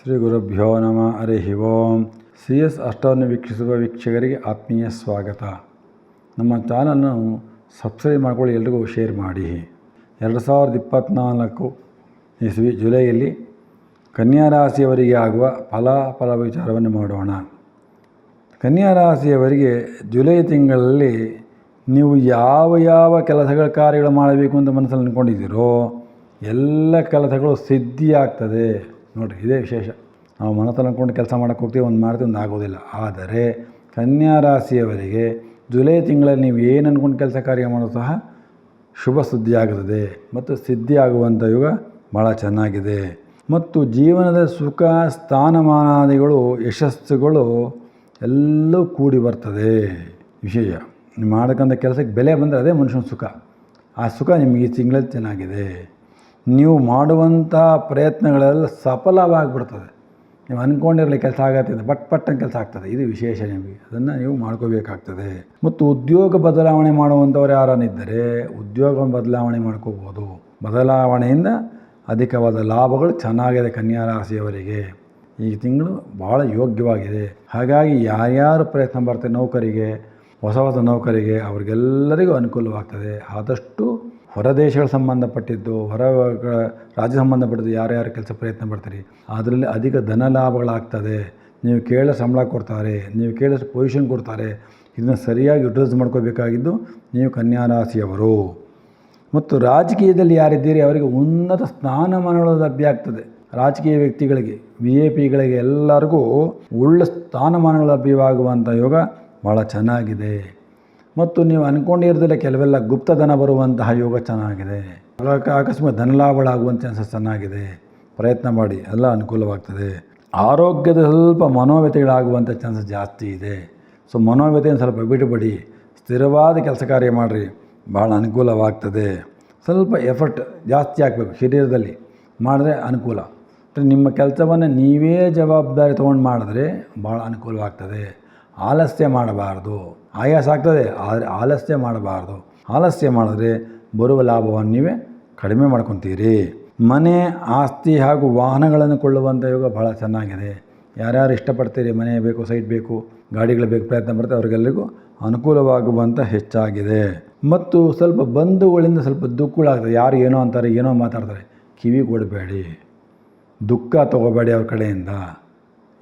ಶ್ರೀ ಗುರುಭ್ಯೋ ನಮಃ. ಹರಿ ಓಂ. CS ಅಷ್ಟವನ್ನು ವೀಕ್ಷಿಸುವ ವೀಕ್ಷಕರಿಗೆ ಆತ್ಮೀಯ ಸ್ವಾಗತ. ನಮ್ಮ ಚಾನಲ್ನ ಸಬ್ಸ್ಕ್ರೈಬ್ ಮಾಡ್ಕೊಳ್ಳಿ, ಎಲ್ರಿಗೂ ಶೇರ್ ಮಾಡಿ. 2024 ಇಸ್ವಿ ಜುಲೈಯಲ್ಲಿ ಕನ್ಯಾ ರಾಶಿಯವರಿಗೆ ಆಗುವ ಫಲ ವಿಚಾರವನ್ನು ಮಾಡೋಣ. ಕನ್ಯಾ ರಾಶಿಯವರಿಗೆ ಜುಲೈ ತಿಂಗಳಲ್ಲಿ ನೀವು ಯಾವ ಕೆಲಸಗಳ ಕಾರ್ಯಗಳು ಮಾಡಬೇಕು ಅಂತ ಮನಸ್ಸಲ್ಲಿ ಅಂದ್ಕೊಂಡಿದ್ದೀರೋ ಎಲ್ಲ ಕೆಲಸಗಳು ಸಿದ್ಧಿಯಾಗ್ತದೆ. ನೋಡಿರಿ, ಇದೇ ವಿಶೇಷ. ನಾವು ಮನಸ್ಸಲ್ಲಿ ಅಂದ್ಕೊಂಡು ಕೆಲಸ ಮಾಡೋಕ್ಕೆ ಹೋಗ್ತೀವಿ, ಒಂದು ಮಾಡ್ತೀವಿ, ಒಂದು ಆಗೋದಿಲ್ಲ. ಆದರೆ ಕನ್ಯಾ ರಾಶಿಯವರಿಗೆ ಜುಲೈ ತಿಂಗಳಲ್ಲಿ ನೀವು ಏನು ಅಂದ್ಕೊಂಡು ಕೆಲಸ ಕಾರ್ಯ ಮಾಡೋದು ಸಹ ಶುಭ ಸುದ್ದಿ ಆಗುತ್ತದೆ ಮತ್ತು ಸಿದ್ಧಿ ಆಗುವಂಥ ಯುಗ ಭಾಳ ಚೆನ್ನಾಗಿದೆ. ಮತ್ತು ಜೀವನದ ಸುಖ, ಸ್ಥಾನಮಾನಾದಿಗಳು, ಯಶಸ್ಸುಗಳು ಎಲ್ಲವೂ ಕೂಡಿ ಬರ್ತದೆ. ವಿಶೇಷ, ನೀವು ಮಾಡಕ್ಕಂಥ ಕೆಲಸಕ್ಕೆ ಬೆಲೆ ಬಂದರೆ ಅದೇ ಮನುಷ್ಯನ ಸುಖ. ಆ ಸುಖ ನಿಮಗೆ ಈ ತಿಂಗಳಲ್ಲಿ ಚೆನ್ನಾಗಿದೆ. ನೀವು ಮಾಡುವಂಥ ಪ್ರಯತ್ನಗಳೆಲ್ಲ ಸಫಲವಾಗಿಬಿಡ್ತದೆ. ನೀವು ಅಂದ್ಕೊಂಡಿರಲಿ ಕೆಲಸ ಆಗತ್ತಿದೆ, ಪಟ್ಟಂತ ಕೆಲಸ ಆಗ್ತದೆ. ಇದು ವಿಶೇಷ ನಿಮಗೆ, ಅದನ್ನು ನೀವು ಮಾಡ್ಕೋಬೇಕಾಗ್ತದೆ. ಮತ್ತು ಉದ್ಯೋಗ ಬದಲಾವಣೆ ಮಾಡುವಂಥವ್ರು ಯಾರನ್ನಿದ್ದರೆ ಉದ್ಯೋಗವನ್ನು ಬದಲಾವಣೆ ಮಾಡ್ಕೋಬೋದು. ಬದಲಾವಣೆಯಿಂದ ಅಧಿಕವಾದ ಲಾಭಗಳು ಚೆನ್ನಾಗಿದೆ ಕನ್ಯಾ ರಾಶಿಯವರಿಗೆ. ಈ ತಿಂಗಳು ಭಾಳ ಯೋಗ್ಯವಾಗಿದೆ. ಹಾಗಾಗಿ ಯಾರ್ಯಾರು ಪ್ರಯತ್ನ ಬರ್ತಾರೆ ನೌಕರಿಗೆ, ಹೊಸ ನೌಕರಿಗೆ, ಅವ್ರಿಗೆಲ್ಲರಿಗೂ ಅನುಕೂಲವಾಗ್ತದೆ. ಆದಷ್ಟು ಹೊರ ದೇಶಗಳು ಸಂಬಂಧಪಟ್ಟಿದ್ದು, ಹೊರ ರಾಜ್ಯ ಸಂಬಂಧಪಟ್ಟಿದ್ದು ಯಾರ್ಯಾರು ಕೆಲಸ ಪ್ರಯತ್ನ ಪಡ್ತೀರಿ ಅದರಲ್ಲಿ ಅಧಿಕ ಧನ ಲಾಭಗಳಾಗ್ತದೆ. ನೀವು ಕೇಳೋ ಸಂಬಳ ಕೊಡ್ತಾರೆ, ನೀವು ಕೇಳೋಷ್ಟು ಪೊಸಿಷನ್ ಕೊಡ್ತಾರೆ. ಇದನ್ನು ಸರಿಯಾಗಿ ಯುಟಿಲೈಸ್ ಮಾಡ್ಕೋಬೇಕಾಗಿದ್ದು ನೀವು ಕನ್ಯಾ ರಾಶಿಯವರು. ಮತ್ತು ರಾಜಕೀಯದಲ್ಲಿ ಯಾರಿದ್ದೀರಿ ಅವರಿಗೆ ಉನ್ನತ ಸ್ಥಾನಮಾನಗಳು ಲಭ್ಯ ಆಗ್ತದೆ. ರಾಜಕೀಯ ವ್ಯಕ್ತಿಗಳಿಗೆ, VIP ಎಲ್ಲರಿಗೂ ಒಳ್ಳೆ ಸ್ಥಾನಮಾನಗಳು ಲಭ್ಯವಾಗುವಂಥ ಯೋಗ ಭಾಳ ಚೆನ್ನಾಗಿದೆ. ಮತ್ತು ನೀವು ಅಂದ್ಕೊಂಡಿರೋದಿಲ್ಲ ಕೆಲವೆಲ್ಲ ಗುಪ್ತಧನ ಬರುವಂತಹ ಯೋಗ ಚೆನ್ನಾಗಿದೆ. ಅಕಸ್ಮಾತ್ ಧನಲಾಭಗಳಾಗುವಂಥ ಚಾನ್ಸಸ್ ಚೆನ್ನಾಗಿದೆ. ಪ್ರಯತ್ನ ಮಾಡಿ, ಎಲ್ಲ ಅನುಕೂಲವಾಗ್ತದೆ. ಆರೋಗ್ಯದ ಸ್ವಲ್ಪ ಮನೋವ್ಯತೆಗಳಾಗುವಂಥ ಚಾನ್ಸಸ್ ಜಾಸ್ತಿ ಇದೆ. ಸೊ ಮನೋವ್ಯತೆಯನ್ನು ಸ್ವಲ್ಪ ಬಿಟ್ಟುಬಿಡಿ, ಸ್ಥಿರವಾದ ಕೆಲಸ ಕಾರ್ಯ ಮಾಡಿರಿ, ಭಾಳ ಅನುಕೂಲವಾಗ್ತದೆ. ಸ್ವಲ್ಪ ಎಫರ್ಟ್ ಜಾಸ್ತಿ ಆಗಬೇಕು ಶರೀರದಲ್ಲಿ, ಮಾಡಿದ್ರೆ ಅನುಕೂಲ. ನಿಮ್ಮ ಕೆಲಸವನ್ನು ನೀವೇ ಜವಾಬ್ದಾರಿ ತೊಗೊಂಡು ಮಾಡಿದ್ರೆ ಭಾಳ ಅನುಕೂಲವಾಗ್ತದೆ. ಆಲಸ್ಯ ಮಾಡಬಾರ್ದು. ಆಯಾಸ ಆಗ್ತದೆ, ಆದರೆ ಆಲಸ್ಯ ಮಾಡಬಾರ್ದು. ಆಲಸ್ಯ ಮಾಡಿದ್ರೆ ಬರುವ ಲಾಭವನ್ನು ನೀವೇ ಕಡಿಮೆ ಮಾಡ್ಕೊತೀರಿ. ಮನೆ, ಆಸ್ತಿ ಹಾಗೂ ವಾಹನಗಳನ್ನು ಕೊಳ್ಳುವಂಥ ಯೋಗ ಭಾಳ ಚೆನ್ನಾಗಿದೆ. ಯಾರ್ಯಾರು ಇಷ್ಟಪಡ್ತೀರಿ, ಮನೆ ಬೇಕು, ಸೈಟ್ ಬೇಕು, ಗಾಡಿಗಳು ಬೇಕು, ಪ್ರಯತ್ನ ಪಡ್ತಾರೆ, ಅವರಿಗೆಲ್ಲರಿಗೂ ಅನುಕೂಲವಾಗುವಂಥ ಹೆಚ್ಚಾಗಿದೆ. ಮತ್ತು ಸ್ವಲ್ಪ ಬಂಧುಗಳಿಂದ ಸ್ವಲ್ಪ ದುಃಖಗಳಾಗ್ತದೆ. ಯಾರು ಏನೋ ಅಂತಾರೆ, ಏನೋ ಮಾತಾಡ್ತಾರೆ, ಕಿವಿ ಕೊಡಬೇಡಿ, ದುಃಖ ತಗೋಬೇಡಿ ಅವ್ರ ಕಡೆಯಿಂದ.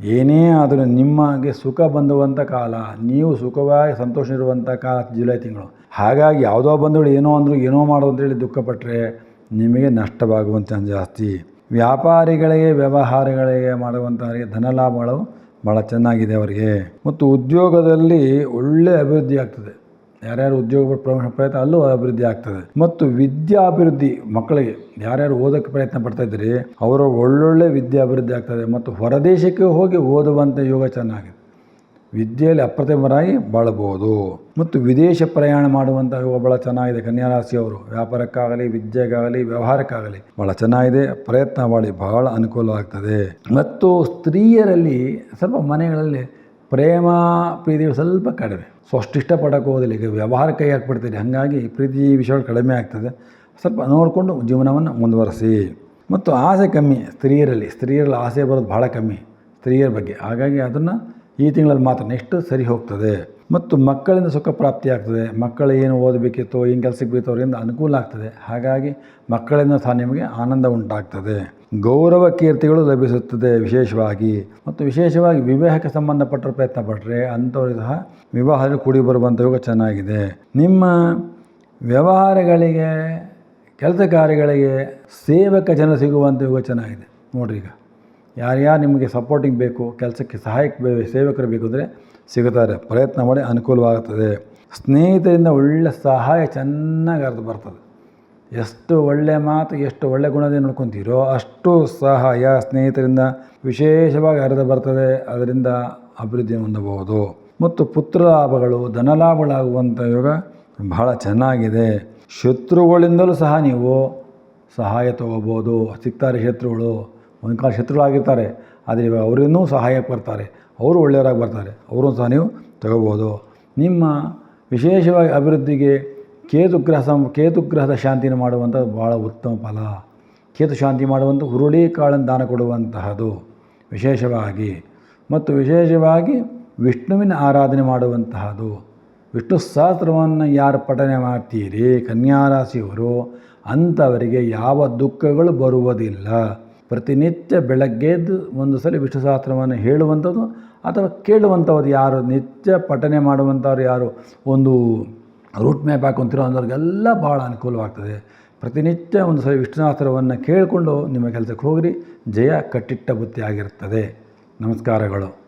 ಏನೇ ಆದರೂ ನಿಮಗೆ ಸುಖ ಬಂದುವಂಥ ಕಾಲ, ನೀವು ಸುಖವಾಗಿ ಸಂತೋಷ ಇರುವಂಥ ಕಾಲ ಜುಲೈ ತಿಂಗಳು. ಹಾಗಾಗಿ ಯಾವುದೋ ಬಂಧುಗಳು ಏನೋ ಅಂದರು, ಏನೋ ಮಾಡೋದು ಅಂತೇಳಿ ದುಃಖಪಟ್ಟರೆ ನಿಮಗೆ ನಷ್ಟವಾಗುವಂಥ ಚಾನ್ಸ್ ಜಾಸ್ತಿ. ವ್ಯಾಪಾರಿಗಳಿಗೆ, ವ್ಯವಹಾರಗಳಿಗೆ ಮಾಡುವಂಥವರಿಗೆ ಧನಲಾಭಗಳು ಭಾಳ ಚೆನ್ನಾಗಿದೆ ಅವರಿಗೆ. ಮತ್ತು ಉದ್ಯೋಗದಲ್ಲಿ ಒಳ್ಳೆಯ ಅಭಿವೃದ್ಧಿ ಆಗ್ತದೆ. ಯಾರ್ಯಾರು ಉದ್ಯೋಗ ಪ್ರಯತ್ನ ಅಲ್ಲೂ ಅಭಿವೃದ್ಧಿ ಆಗ್ತದೆ. ಮತ್ತು ವಿದ್ಯಾಭಿವೃದ್ಧಿ, ಮಕ್ಕಳಿಗೆ ಯಾರ್ಯಾರು ಓದೋಕ್ಕೆ ಪ್ರಯತ್ನ ಪಡ್ತಾಯಿದ್ದೀರಿ ಅವರು ಒಳ್ಳೊಳ್ಳೆ ವಿದ್ಯಾಭಿವೃದ್ಧಿ ಆಗ್ತದೆ. ಮತ್ತು ಹೊರದೇಶಕ್ಕೆ ಹೋಗಿ ಓದುವಂಥ ಯೋಗ ಚೆನ್ನಾಗಿದೆ. ವಿದ್ಯೆಯಲ್ಲಿ ಅಪ್ರತಿಮರಾಗಿ ಬಾಳಬಹುದು. ಮತ್ತು ವಿದೇಶ ಪ್ರಯಾಣ ಮಾಡುವಂಥ ಯೋಗ ಭಾಳ ಚೆನ್ನಾಗಿದೆ ಕನ್ಯಾ ರಾಶಿಯವರು. ವ್ಯಾಪಾರಕ್ಕಾಗಲಿ, ವಿದ್ಯೆಗಾಗಲಿ, ವ್ಯವಹಾರಕ್ಕಾಗಲಿ ಭಾಳ ಚೆನ್ನಾಗಿದೆ. ಪ್ರಯತ್ನ ಮಾಡಿ, ಭಾಳ ಅನುಕೂಲ ಆಗ್ತದೆ. ಮತ್ತು ಸ್ತ್ರೀಯರಲ್ಲಿ ಸ್ವಲ್ಪ ಮನೆಗಳಲ್ಲಿ ಪ್ರೇಮ ಪ್ರೀತಿಗಳು ಸ್ವಲ್ಪ ಕಡಿಮೆ. ಸೊ ಅಷ್ಟು ಇಷ್ಟಪಡೋಕ್ಕೆ ಹೋಗೋದಿಲ್ಲ. ಈಗ ವ್ಯವಹಾರ ಕೈ ಹಾಕ್ಬಿಡ್ತೀರಿ, ಹಾಗಾಗಿ ಪ್ರೀತಿ ವಿಷಯಗಳು ಕಡಿಮೆ ಆಗ್ತದೆ. ಸ್ವಲ್ಪ ನೋಡಿಕೊಂಡು ಜೀವನವನ್ನು ಮುಂದುವರಿಸಿ. ಮತ್ತು ಆಸೆ ಕಮ್ಮಿ ಸ್ತ್ರೀಯರಲ್ಲಿ ಆಸೆ ಬರೋದು ಭಾಳ ಕಮ್ಮಿ ಸ್ತ್ರೀಯರ ಬಗ್ಗೆ. ಹಾಗಾಗಿ ಅದನ್ನು ಈ ತಿಂಗಳಲ್ಲಿ ಮಾತ್ರ, ನೆಕ್ಸ್ಟ್ ಸರಿ ಹೋಗ್ತದೆ. ಮತ್ತು ಮಕ್ಕಳಿಂದ ಸುಖ ಪ್ರಾಪ್ತಿ ಆಗ್ತದೆ. ಮಕ್ಕಳು ಏನು ಓದಬೇಕಿತ್ತೋ, ಏನು ಕೆಲಸಕ್ಕೆ ಬೇಕೋ ಅವರಿಂದ ಅನುಕೂಲ ಆಗ್ತದೆ. ಹಾಗಾಗಿ ಮಕ್ಕಳಿಂದ ಸಹ ನಿಮಗೆ ಆನಂದ ಉಂಟಾಗ್ತದೆ. ಗೌರವ ಕೀರ್ತಿಗಳು ಲಭಿಸುತ್ತದೆ ವಿಶೇಷವಾಗಿ. ಮತ್ತು ವಿಶೇಷವಾಗಿ ವಿವಾಹಕ್ಕೆ ಸಂಬಂಧಪಟ್ಟ ಪ್ರಯತ್ನ ಪಟ್ಟರೆ ಅಂಥವ್ರಿಗೆ ಸಹ ವಿವಾಹದಲ್ಲಿ ಕೂಡಿ ಬರುವಂಥ ಯೋಗ ಚೆನ್ನಾಗಿದೆ. ನಿಮ್ಮ ವ್ಯವಹಾರಗಳಿಗೆ, ಕೆಲಸ ಕಾರ್ಯಗಳಿಗೆ ಸೇವಕ ಜನ ಸಿಗುವಂಥ ಯೋಗ ಚೆನ್ನಾಗಿದೆ. ನೋಡಿರಿ, ಈಗ ಯಾರ್ಯಾರು ನಿಮಗೆ ಸಪೋರ್ಟಿಂಗ್ ಬೇಕು, ಕೆಲಸಕ್ಕೆ ಸಹಾಯಕ್ಕೆ ಸೇವಕರು ಬೇಕು ಅಂದರೆ ಸಿಗುತ್ತಾರೆ. ಪ್ರಯತ್ನ ಮಾಡಿ, ಅನುಕೂಲವಾಗುತ್ತದೆ. ಸ್ನೇಹಿತರಿಂದ ಒಳ್ಳೆಯ ಸಹಾಯ ಚೆನ್ನಾಗಿ ಅರ್ಥ ಬರ್ತದೆ. ಎಷ್ಟು ಒಳ್ಳೆಯ ಮಾತು, ಎಷ್ಟು ಒಳ್ಳೆಯ ಗುಣದಿಂದ ನೋಡ್ಕೊತೀರೋ ಅಷ್ಟು ಸಹಾಯ ಸ್ನೇಹಿತರಿಂದ ವಿಶೇಷವಾಗಿ ಹರಿದು ಬರ್ತದೆ. ಅದರಿಂದ ಅಭಿವೃದ್ಧಿ ಹೊಂದಬಹುದು. ಮತ್ತು ಪುತ್ರ ಲಾಭಗಳು, ಧನಲಾಭಗಳಾಗುವಂಥ ಯೋಗ ಬಹಳ ಚೆನ್ನಾಗಿದೆ. ಶತ್ರುಗಳಿಂದಲೂ ಸಹ ನೀವು ಸಹಾಯ ತೊಗೋಬೋದು. ಸಿಗ್ತಾರೆ ಶತ್ರುಗಳು, ಒಂದು ಕಾಲ ಶತ್ರುಗಳಾಗಿರ್ತಾರೆ, ಆದರೆ ಇವಾಗ ಅವರಿನ್ನೂ ಸಹಾಯಕ್ಕೆ ಬರ್ತಾರೆ, ಅವರು ಒಳ್ಳೆಯವರಾಗಿ ಬರ್ತಾರೆ, ಅವರೂ ಸಹ ನೀವು ತಗೋಬೋದು. ನಿಮ್ಮ ವಿಶೇಷವಾಗಿ ಅಭಿವೃದ್ಧಿಗೆ ಕೇತುಗ್ರಹದ ಶಾಂತಿಯನ್ನು ಮಾಡುವಂಥದ್ದು ಭಾಳ ಉತ್ತಮ ಫಲ. ಕೇತು ಶಾಂತಿ ಮಾಡುವಂಥ ಹುರುಳಿ ಕಾಳನ್ನು ದಾನ ಕೊಡುವಂತಹದ್ದು ವಿಶೇಷವಾಗಿ ವಿಷ್ಣುವಿನ ಆರಾಧನೆ ಮಾಡುವಂತಹದ್ದು. ವಿಷ್ಣು ಸಹಸ್ರವನ್ನು ಯಾರು ಪಠನೆ ಮಾಡ್ತೀರಿ ಕನ್ಯಾ ರಾಶಿಯವರು ಅಂಥವರಿಗೆ ಯಾವ ದುಃಖಗಳು ಬರುವುದಿಲ್ಲ. ಪ್ರತಿನಿತ್ಯ ಬೆಳಗ್ಗೆದ್ದು ಒಂದು ಸಲ ವಿಷ್ಣು ಸಹಸ್ರವನ್ನು ಹೇಳುವಂಥದ್ದು ಅಥವಾ ಕೇಳುವಂಥದ್ದು, ಯಾರು ನಿತ್ಯ ಪಠನೆ ಮಾಡುವಂಥವ್ರು ಯಾರು ಒಂದು ರೂಟ್ ಮ್ಯಾಪ್ ಹಾಕೊತಿರೋ ಅಂಥವ್ರಿಗೆಲ್ಲ ಭಾಳ ಅನುಕೂಲವಾಗ್ತದೆ. ಪ್ರತಿನಿತ್ಯ ಒಂದು ಸಲ ವಿಷ್ಣು ಸಹಸ್ರವನ್ನು ಕೇಳಿಕೊಂಡು ನಿಮ್ಮ ಕೆಲಸಕ್ಕೆ ಹೋಗ್ರಿ. ಜಯ ಕಟ್ಟಿಟ್ಟ ಬುತ್ತಿ ಆಗಿರ್ತದೆ. ನಮಸ್ಕಾರಗಳು.